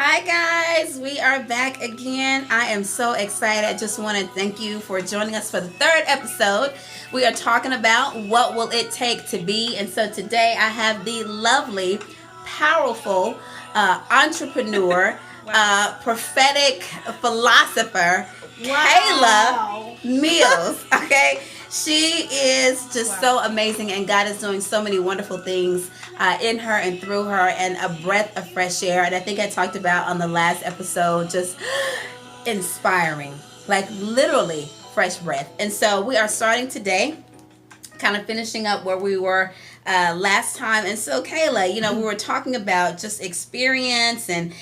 Hi guys, we are back again. I am so excited. I just want to thank you for joining us for the third episode. We are talking about what will it take to be, and so today I have the lovely, powerful entrepreneur, prophetic philosopher, Wow. Kayla Mills. Okay, she is just so amazing, and God is doing so many wonderful things in her and through her, and a breath of fresh air. And I think I talked about on the last episode, just inspiring, like literally fresh breath. And so we are starting today, kind of finishing up where we were last time. And so Kayla, we were talking about just experience and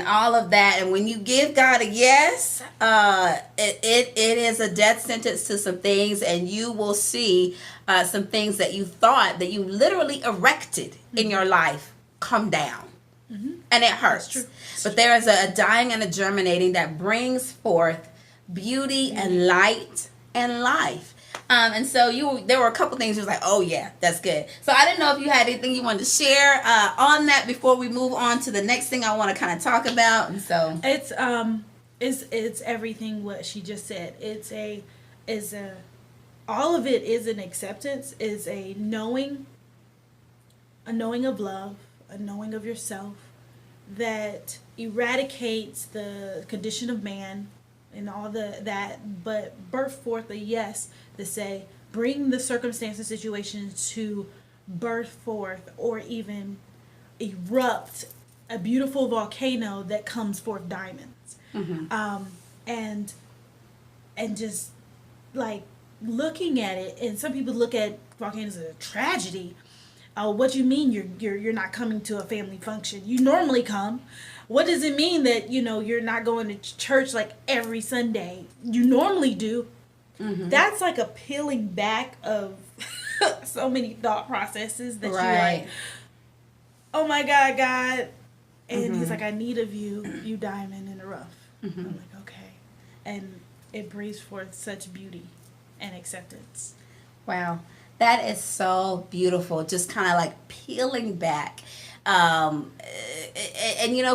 all of that. And when you give God a yes, it is a death sentence to some things, and you will see some things that you thought that you literally erected in your life come down. And it hurts. But there is a dying and a germinating that brings forth beauty and light and life. And so there were a couple things you was like, oh yeah, that's good. So I didn't know if you had anything you wanted to share on that before we move on to the next thing I want to kind of talk about. And so It's everything what she just said. All of it is an acceptance, is a knowing of love, a knowing of yourself that eradicates the condition of man and all that, but birth forth a yes to say, bring the circumstances, situations to birth forth or even erupt a beautiful volcano that comes forth diamonds. And just like looking at it, and some people look at volcanoes as a tragedy. What do you mean you're not coming to a family function? You normally come. What does it mean that you're not going to church like every Sunday? You normally do. That's like a peeling back of so many thought processes that you're like, oh my God. And he's like, I need of you, you diamond in the rough. I'm like, okay. And it brings forth such beauty and acceptance. wow, that is so beautiful. Just kind of like peeling back. And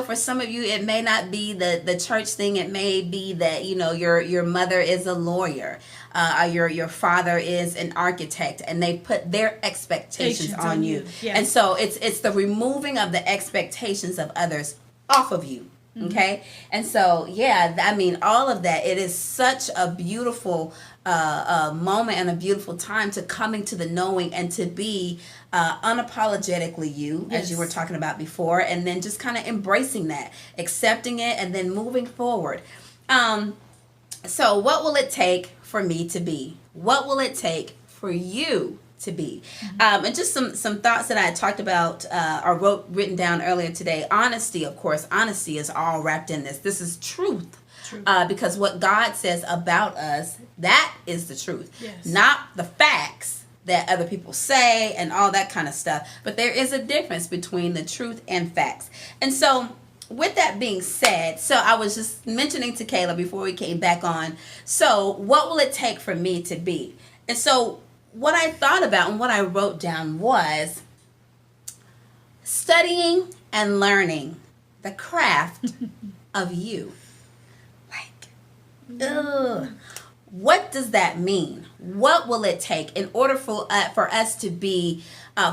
for some of you, it may not be the church thing. It may be that your mother is a lawyer, or your father is an architect, and they put their expectations on you. Yes. And so it's the removing of the expectations of others off of you. Okay. And so, yeah, I mean, all of that, it is such a beautiful moment and a beautiful time to coming to the knowing and to be unapologetically you, as you were talking about before, and then just kind of embracing that, accepting it, and then moving forward. So what will it take for me to be? What will it take for you to be? And just some thoughts that I had talked about or written down earlier today. Honesty, of course. Honesty is all wrapped in this. This is truth. Because what God says about us, that is the truth. Yes. Not the facts that other people say and all that kind of stuff. But there is a difference between the truth and facts. And so with that being said, so I was just mentioning to Kayla before we came back on, so what will it take for me to be? And so what I thought about and what I wrote down was studying and learning the craft of you. What does that mean? What will it take in order for us to be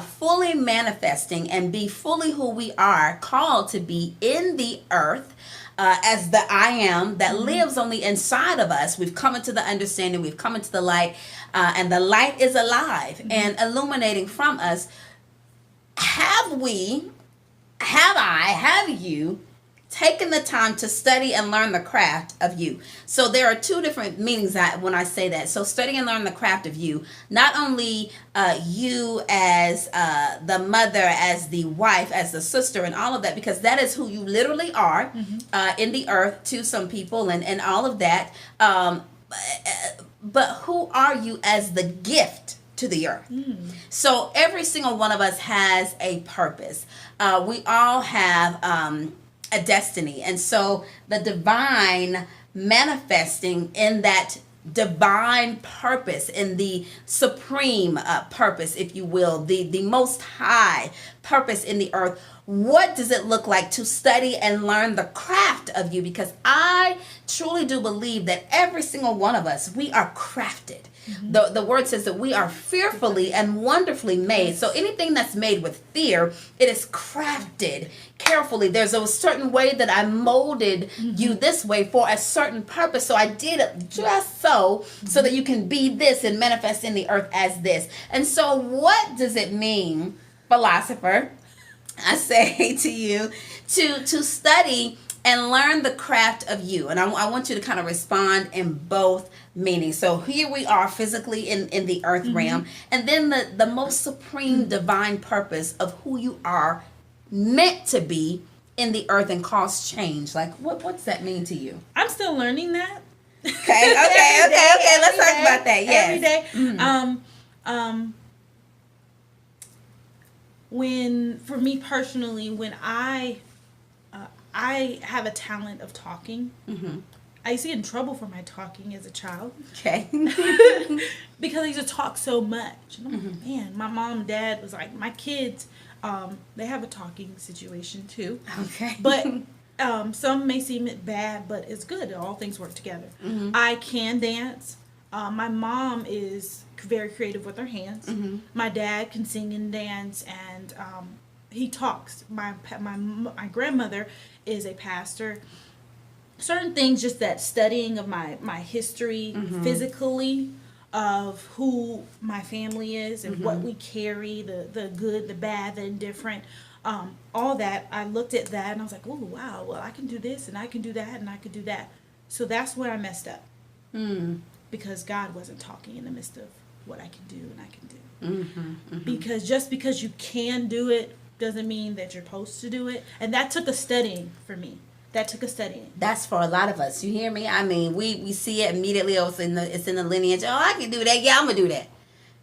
fully manifesting and be fully who we are called to be in the earth as the I am that lives on the inside of us? We've come into the understanding, we've come into the light, and the light is alive and illuminating from us. Have you taken the time to study and learn the craft of you? So there are two different meanings when I say that. So study and learn the craft of you, not only you as the mother, as the wife, as the sister, and all of that, because that is who you literally are in the earth to some people and all of that. But who are you as the gift to the earth? So every single one of us has a purpose. We all have a destiny. And so the divine manifesting in that divine purpose, in the supreme purpose, if you will, the most high purpose in the earth, what does it look like to study and learn the craft of you? Because I truly do believe that every single one of us, we are crafted. The word says that we are fearfully and wonderfully made. So anything that's made with fear, it is crafted carefully. There's a certain way that I molded you this way for a certain purpose. So I did it just so that you can be this and manifest in the earth as this. And so what does it mean, philosopher, I say to you, to study and learn the craft of you? And I want you to kind of respond in both meanings. So here we are physically in the earth realm, and then the most supreme divine purpose of who you are meant to be in the earth and cause change. Like, what's that mean to you? I'm still learning that. Okay. Let's talk about that. Yes. Every day. When, for me personally, when I have a talent of talking. I used to get in trouble for my talking as a child. Okay. Because I used to talk so much. And I'm like, man, my mom and dad was like, my kids, they have a talking situation too. Okay. But some may seem it bad, but it's good. All things work together. I can dance. My mom is very creative with her hands. My dad can sing and dance, and he talks. My grandmother is a pastor. Certain things, just that studying of my history physically, of who my family is and what we carry, the good, the bad, the indifferent, all that. I looked at that and I was like, oh wow, well I can do this and I can do that and I can do that. So that's where I messed up. Because God wasn't talking in the midst of what I can do and I can do. Because just because you can do it doesn't mean that you're supposed to do it. And that took a studying for me. That's for a lot of us. You hear me? I mean, we see it immediately. Oh, it's in the lineage. Oh, I can do that. Yeah, I'm gonna do that.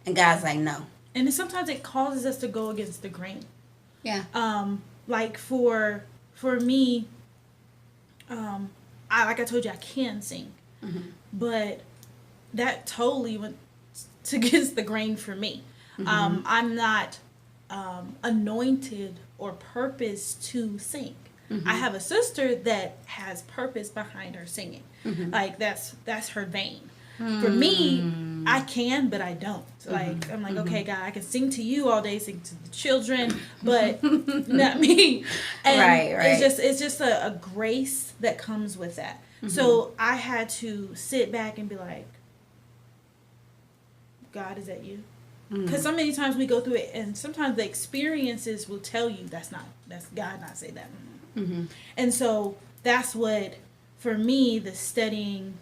And God's like, no. And sometimes it causes us to go against the grain. Yeah. Like for me, like I told you, I can sing, but that totally went against the grain for me. I'm not anointed or purposed to sing. I have a sister that has purpose behind her singing. Like that's her vein. For me, I can, but I don't. Like I'm like, okay, God, I can sing to you all day, sing to the children, but not me. And right. It's just a grace that comes with that. So I had to sit back and be like, God, is that you? Because so many times we go through it, and sometimes the experiences will tell you that's God not say that. And so that's what, for me, the studying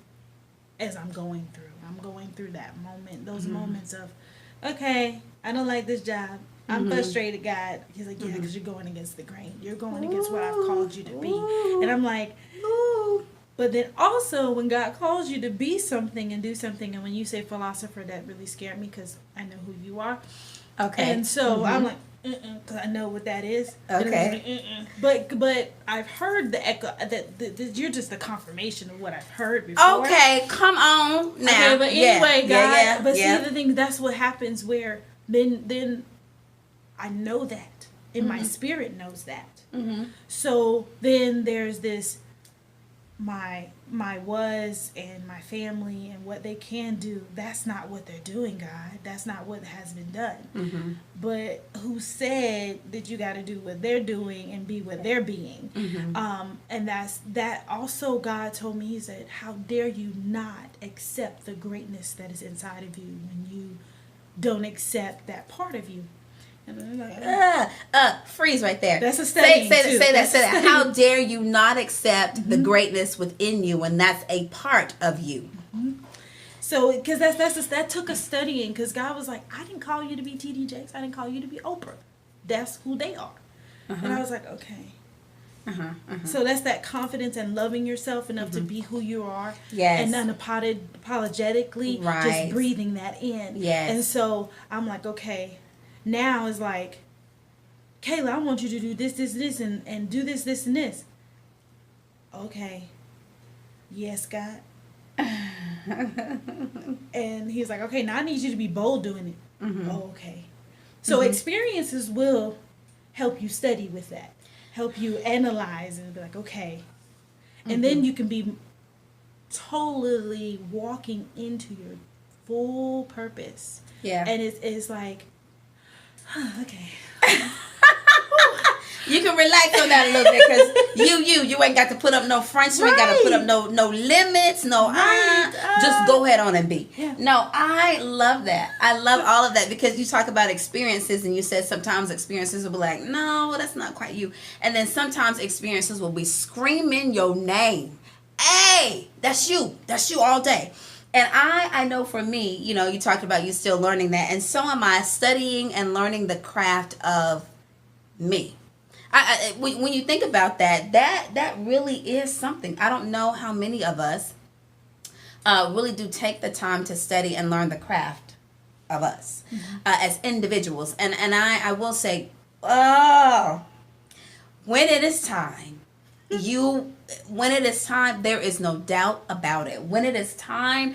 as I'm going through that moment, those moments of, okay, I don't like this job. I'm frustrated, God. He's like, yeah, because you're going against the grain. You're going against what I've called you to be. And I'm like, ooh. But then also when God calls you to be something and do something, and when you say philosopher, that really scared me because I know who you are. Okay. And so I'm like, because I know what that is. Okay. But I've heard the echo that you're just the confirmation of what I've heard before. Okay, come on now. Okay, but anyway, God. Yeah. But see, the thing, that's what happens where then I know that, and my spirit knows that. So then there's this my was and my family and what they can do. That's not what they're doing, God. That's not what has been done. But who said that you got to do what they're doing and be what they're being? And that also God told me, he said, how dare you not accept the greatness that is inside of you when you don't accept that part of you? And I'm like, freeze right there. That's a study. Say that. How dare you not accept the greatness within you when that's a part of you? So, because that took a studying, because God was like, I didn't call you to be T.D. Jakes. I didn't call you to be Oprah. That's who they are. And I was like, okay. So that's that confidence and loving yourself enough to be who you are. Yes. And unapologetically just breathing that in. Yes. And so I'm like, okay. Now it's like, Kayla, I want you to do this, and do this, and this. Okay. Yes, God. And he's like, okay, now I need you to be bold doing it. Mm-hmm. Oh, okay. So experiences will help you study with that, help you analyze and be like, okay. And then you can be totally walking into your full purpose. Yeah. And it's like, okay. You can relax on that a little bit because you ain't got to put up no fronts. You ain't got to put up no limits. Just go ahead on and be. Yeah. No, I love that. I love all of that because you talk about experiences and you said sometimes experiences will be like, no, that's not quite you. And then sometimes experiences will be screaming your name. Hey, that's you. That's you all day. And I know for me, you know, you talked about you still learning that. And so am I, studying and learning the craft of me. When you think about that really is something. I don't know how many of us really do take the time to study and learn the craft of us as individuals. And I will say, when it is time, there is no doubt about it. When it is time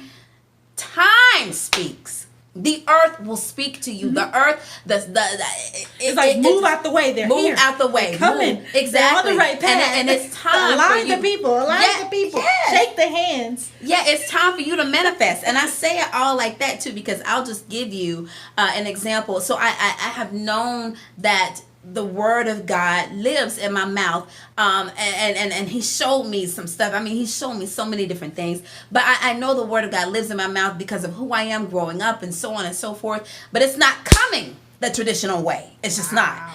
speaks. The earth will speak to you. The earth, it's like move out the way. They're move here. out the way. They're coming. Exactly. They're on the right path. And it's time align for you. the people. Align the people. Yes. Shake the hands. Yeah, it's time for you to manifest. And I say it all like that too because I'll just give you an example. So I have known that the word of God lives in my mouth, and he showed me some stuff. I mean, he showed me so many different things, but I know the word of God lives in my mouth because of who I am growing up and so on and so forth, but it's not coming the traditional way. It's just not.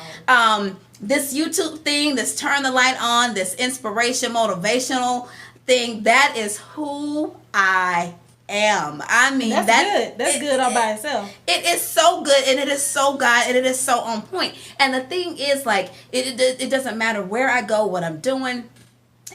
This YouTube thing, this turn the light on, this inspiration, motivational thing, that is who I am. I mean, that's good. That's good all by itself. It is so good, and it is so God, and it is so on point. And the thing is, like, it doesn't matter where I go, what I'm doing.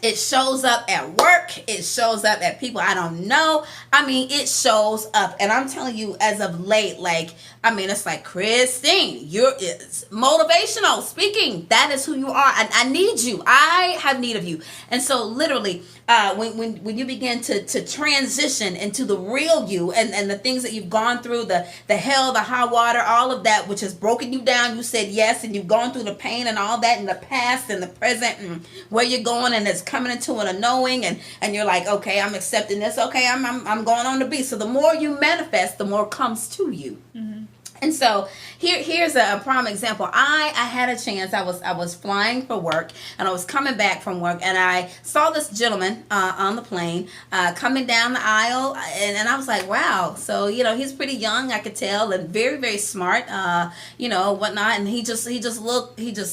It shows up at work. It shows up at people I don't know. I mean, it shows up. And I'm telling you, as of late, like, I mean, it's like, Christine, it's motivational speaking. That is who you are. I need you. I have need of you. And so literally, when you begin to transition into the real you and the things that you've gone through, the hell, the high water, all of that, which has broken you down, you said yes, and you've gone through the pain and all that in the past and the present and where you're going, and it's coming into an unknowing, and you're like, okay, I'm accepting this. Okay, I'm going on to be. So the more you manifest, the more comes to you. Mm-hmm. And so here's a prime example. I had a chance. I was flying for work, and I was coming back from work, and I saw this gentleman on the plane coming down the aisle, and I was like, wow. So he's pretty young, I could tell, and very, very smart, whatnot. And he just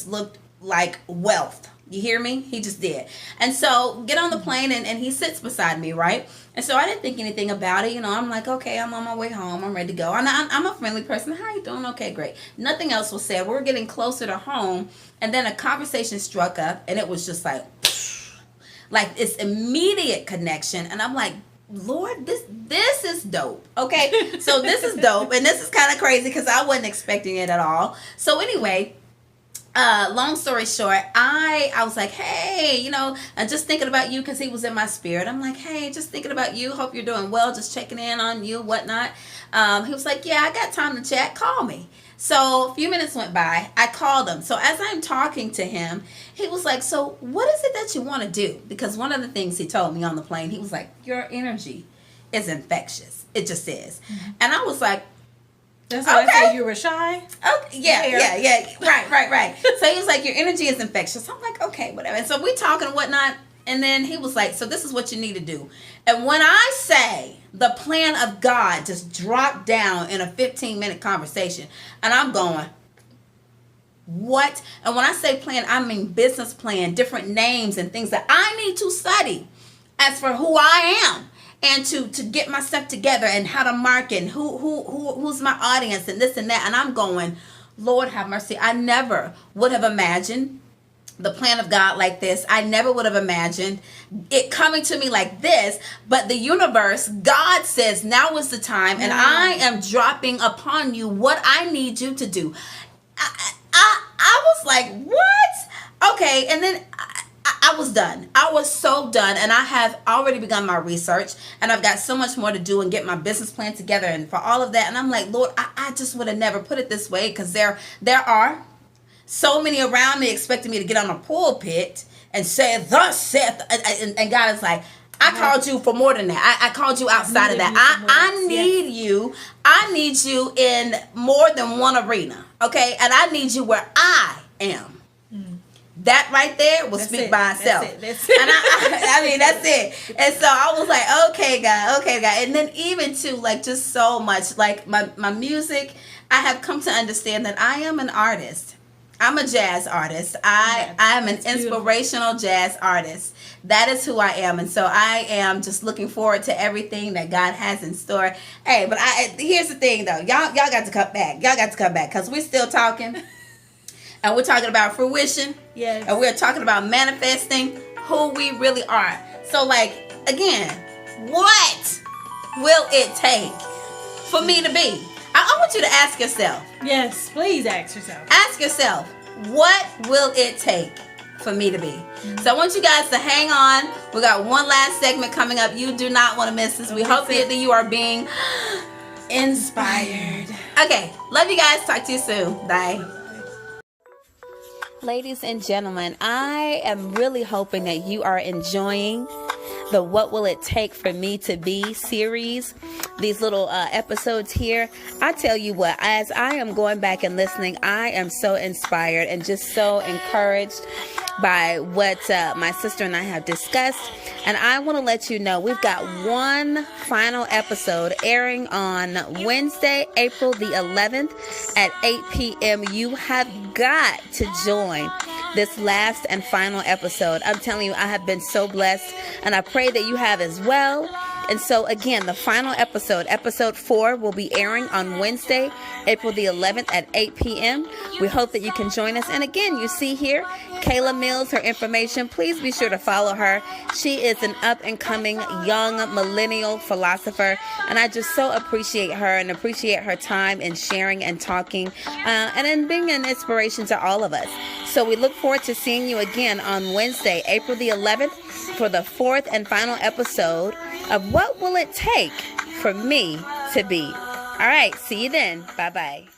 looked like wealth. You hear me? He just did. And so get on the plane, and he sits beside me, right? And so I didn't think anything about it. I'm like, okay, I'm on my way home. I'm ready to go. And I'm a friendly person. How you doing? Okay, great. Nothing else was said. We were getting closer to home, and then a conversation struck up, and it was just like this immediate connection. And I'm like, Lord, this is dope. Okay, so this is dope, and this is kind of crazy because I wasn't expecting it at all. So anyway, long story short, I was like, hey, I'm just thinking about you because he was in my spirit. I'm like, hey, just thinking about you. Hope you're doing well. Just checking in on you, whatnot. He was like, yeah, I got time to chat. Call me. So a few minutes went by. I called him. So as I'm talking to him, he was like, so what is it that you want to do? Because one of the things he told me on the plane, he was like, your energy is infectious. It just is. Mm-hmm. And I was like, that's why I said you were shy? Okay, yeah. Right. So he was like, your energy is infectious. I'm like, okay, whatever. And so we talking and whatnot. And then he was like, so this is what you need to do. And when I say the plan of God just dropped down in a 15-minute conversation, and I'm going, what? And when I say plan, I mean business plan, different names and things that I need to study as for who I am. And to get my stuff together and how to market and who's my audience and this and that. And I'm going, Lord have mercy. I never would have imagined the plan of God like this. I never would have imagined it coming to me like this. But the universe, God says, now is the time. And I am dropping upon you what I need you to do. I was like, what? Okay. And then I was done. I was so done, and I have already begun my research, and I've got so much more to do and get my business plan together and for all of that. And I'm like, Lord, I just would have never put it this way, because there are so many around me expecting me to get on a pulpit and say, thus saith, and God is like, I called you for more than that. I called you outside of that. I need you. I need you in more than one arena, okay? And I need you where I am. That right there will speak by itself. That's it. And I mean, that's it. And so I was like, okay, God. And then even too, like, just so much, like my music, I have come to understand that I am an artist. I'm a jazz artist. I am an inspirational jazz artist. That is who I am. And so I am just looking forward to everything that God has in store. Hey, but here's the thing, though. Y'all got to come back. Y'all got to come back, because we're still talking. And we're talking about fruition. Yes. And we're talking about manifesting who we really are. So, like, again, what will it take for me to be? I want you to ask yourself. Yes, please ask yourself. Ask yourself, what will it take for me to be? Mm-hmm. So I want you guys to hang on. We got one last segment coming up. You do not want to miss this. We hope that you are being inspired. Okay, love you guys. Talk to you soon. Bye. Ladies and gentlemen, I am really hoping that you are enjoying the What Will It Take for Me to Be series, these little episodes here. I tell you what, as I am going back and listening, I am so inspired and just so encouraged by what my sister and I have discussed. And I want to let you know we've got one final episode airing on Wednesday, April the 11th at 8 p.m. You have got to join this last and final episode. I'm telling you, I have been so blessed, and I pray that you have as well. And so again, the final episode, episode 4, will be airing on Wednesday, April the 11th at 8 p.m. We hope that you can join us. And again, you see here, Kayla Mills, her information. Please be sure to follow her. She is an up-and-coming young millennial philosopher, and I just so appreciate her and appreciate her time in sharing and talking and in being an inspiration to all of us. So we look forward to seeing you again on Wednesday, April the 11th, for the 4th and final episode of What Will It Take for Me to Be. All right, see you then. Bye-bye.